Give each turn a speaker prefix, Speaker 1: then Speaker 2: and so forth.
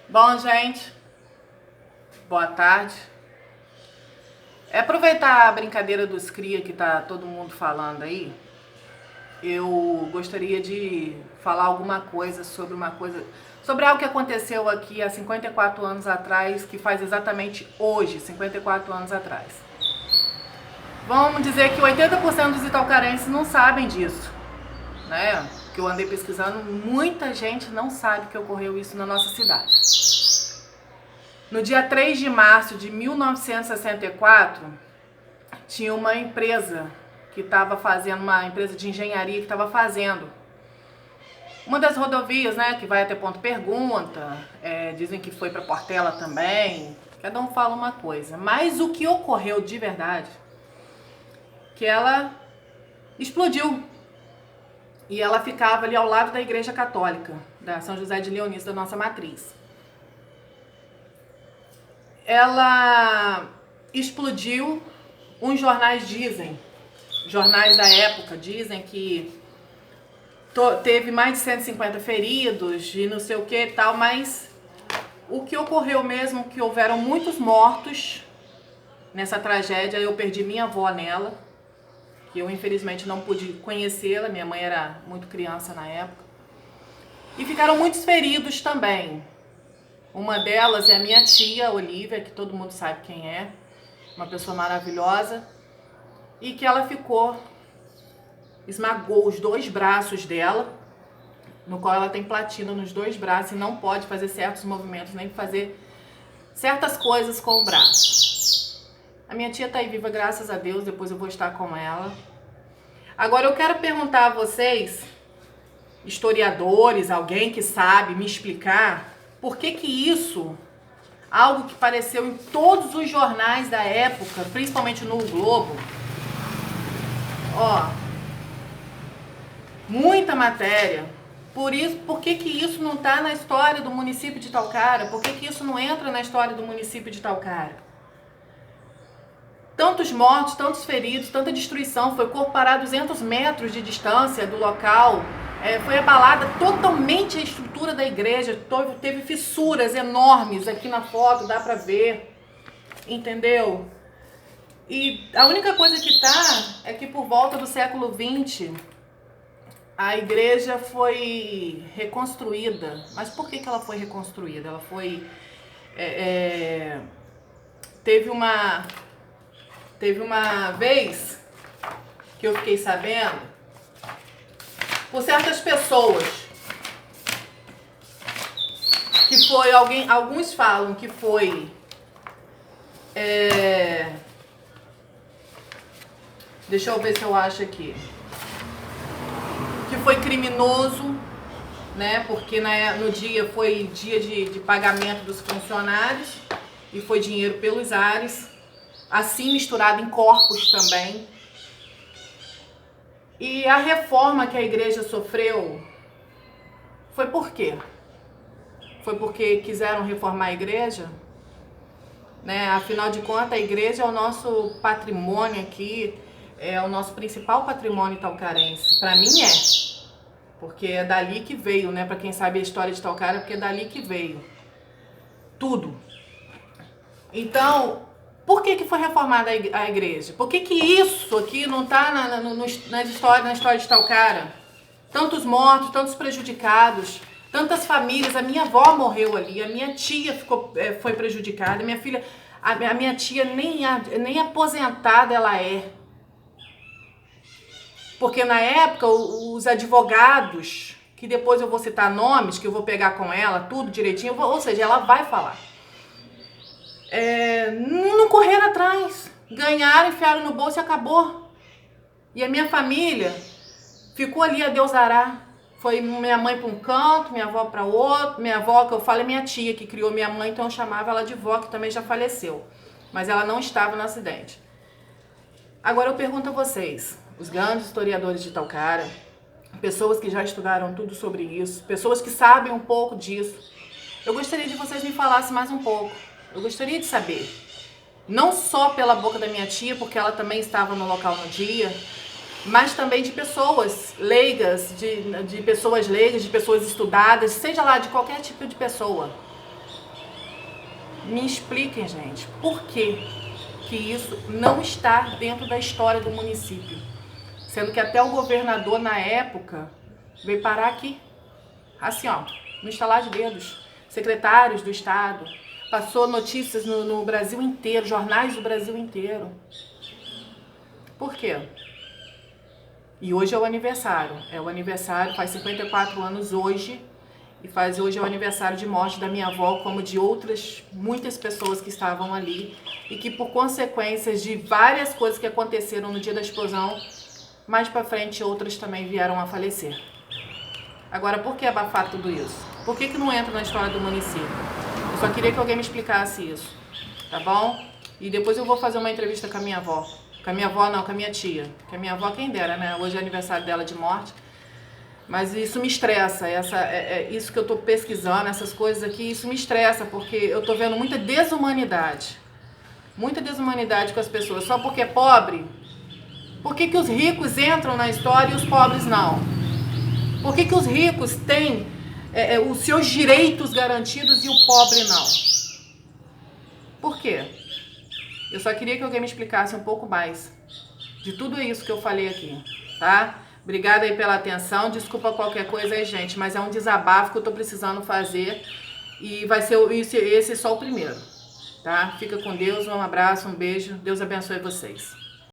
Speaker 1: Bom, gente, boa tarde. Aproveitar a brincadeira dos cria que tá todo mundo falando aí, eu gostaria de falar alguma coisa sobre algo que aconteceu aqui há 54 anos atrás, que faz exatamente hoje, 54 anos atrás. Vamos dizer que 80% dos itaucarenses não sabem disso, né? Que eu andei pesquisando, muita gente não sabe que ocorreu isso na nossa cidade. No dia 3 de março de 1964, tinha uma empresa que estava fazendo, uma empresa de engenharia que estava fazendo uma das rodovias, né, que vai até Ponto Pergunta, dizem que foi para Portela também, cada um fala uma coisa. Mas o que ocorreu de verdade, que ela explodiu. E ela ficava ali ao lado da Igreja Católica, da São José de Leonísio, da nossa matriz. Ela explodiu, uns jornais dizem, jornais da época dizem que teve mais de 150 feridos e não sei o que e tal, mas o que ocorreu mesmo, que houveram muitos mortos nessa tragédia. Eu perdi minha avó nela, que eu infelizmente não pude conhecê-la, minha mãe era muito criança na época, e ficaram muitos feridos também. Uma delas é a minha tia, Olívia, que todo mundo sabe quem é, uma pessoa maravilhosa, e que ela esmagou os dois braços dela, no qual ela tem platina nos dois braços e não pode fazer certos movimentos, nem fazer certas coisas com o braço. A minha tia tá aí viva, graças a Deus, depois eu vou estar com ela. Agora eu quero perguntar a vocês, historiadores, alguém que sabe me explicar, por que isso, algo que apareceu em todos os jornais da época, principalmente no Globo, muita matéria, por que isso não está na história do município de Itaocara? Por que isso não entra na história do município de Itaocara? Tantos mortos, tantos feridos, tanta destruição, foi corpo parado a 200 metros de distância do local, foi abalada totalmente a estrutura da igreja, teve fissuras enormes, aqui na foto dá pra ver, entendeu? E a única coisa que tá é que por volta do século XX, a igreja foi reconstruída. Mas por que ela foi reconstruída? Ela foi... Teve uma vez que eu fiquei sabendo, por certas pessoas, que foi alguns falam que foi deixa eu ver se eu acho aqui, que foi criminoso, né? Porque no dia foi dia de pagamento dos funcionários e foi dinheiro pelos ares, assim misturado em corpos também. E a reforma que a igreja sofreu foi por quê? Foi porque quiseram reformar a igreja? Né? Afinal de contas, a igreja é o nosso patrimônio aqui, é o nosso principal patrimônio itaucarense. Para mim é, porque é dali que veio, né? Para quem sabe a história de Itaocara, porque é dali que veio tudo. Então, por que foi reformada a igreja? Por que isso aqui não está na história de Itaocara? Tantos mortos, tantos prejudicados, tantas famílias. A minha avó morreu ali, a minha tia foi prejudicada, minha filha, a minha tia nem aposentada ela é. Porque na época os advogados, que depois eu vou citar nomes, que eu vou pegar com ela, tudo direitinho, ou seja, ela vai falar. Não correram atrás, ganharam, enfiaram no bolso e acabou. E a minha família ficou ali a Deus dará. Foi minha mãe para um canto, minha avó para outro. Minha avó, que eu falo, é minha tia que criou minha mãe, então eu chamava ela de vó, que também já faleceu. Mas ela não estava no acidente. Agora eu pergunto a vocês, os grandes historiadores de Itaocara, pessoas que já estudaram tudo sobre isso, pessoas que sabem um pouco disso, eu gostaria de vocês me falassem mais um pouco. Eu gostaria de saber, não só pela boca da minha tia, porque ela também estava no local no dia, mas também de pessoas leigas, de pessoas leigas, de pessoas estudadas, seja lá de qualquer tipo de pessoa. Me expliquem, gente, por que isso não está dentro da história do município? Sendo que até o governador, na época, veio parar aqui. Assim, ó, no estalar de dedos. Secretários do Estado. Passou notícias no Brasil inteiro, jornais do Brasil inteiro. Por quê? E hoje é o aniversário. É o aniversário, faz 54 anos hoje. E hoje é o aniversário de morte da minha avó, como de outras, muitas pessoas que estavam ali. E que por consequências de várias coisas que aconteceram no dia da explosão, mais pra frente outras também vieram a falecer. Agora, por que abafar tudo isso? Por que não entra na história do município? Eu só queria que alguém me explicasse isso, tá bom? E depois eu vou fazer uma entrevista com a minha avó. Com a minha avó não, com a minha tia. Que a minha avó, quem dera, né? Hoje é aniversário dela de morte. Mas isso me estressa, isso que eu tô pesquisando, essas coisas aqui, isso me estressa, porque eu tô vendo muita desumanidade. Muita desumanidade com as pessoas. Só porque é pobre? Por que os ricos entram na história e os pobres não? Por que os ricos têm os seus direitos garantidos e o pobre não? Por quê? Eu só queria que alguém me explicasse um pouco mais de tudo isso que eu falei aqui, tá? Obrigada aí pela atenção, desculpa qualquer coisa aí, gente, mas é um desabafo que eu tô precisando fazer e vai ser esse só o primeiro, tá? Fica com Deus, um abraço, um beijo, Deus abençoe vocês.